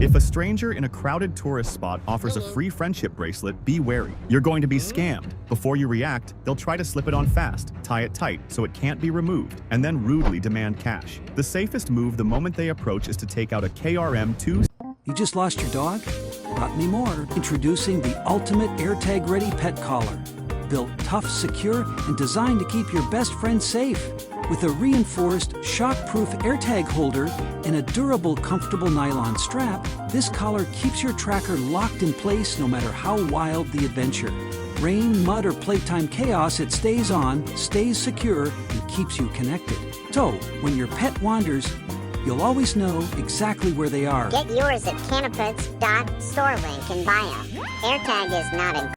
If a stranger in a crowded tourist spot offers a free friendship bracelet, be wary. You're going to be scammed. Before you react, they'll try to slip it on fast, tie it tight so it can't be removed, and then rudely demand cash. The safest move the moment they approach is to take out a KRM-2. You just lost your dog? Not anymore. Introducing the ultimate AirTag Ready pet collar. Built tough, secure, and designed to keep your best friend safe. With a reinforced, shock-proof AirTag holder and a durable, comfortable nylon strap, this collar keeps your tracker locked in place no matter how wild the adventure. Rain, mud, or playtime chaos, it stays on, stays secure, and keeps you connected. So, when your pet wanders, you'll always know exactly where they are. Get yours at kanopets.store link in bio. AirTag is not included.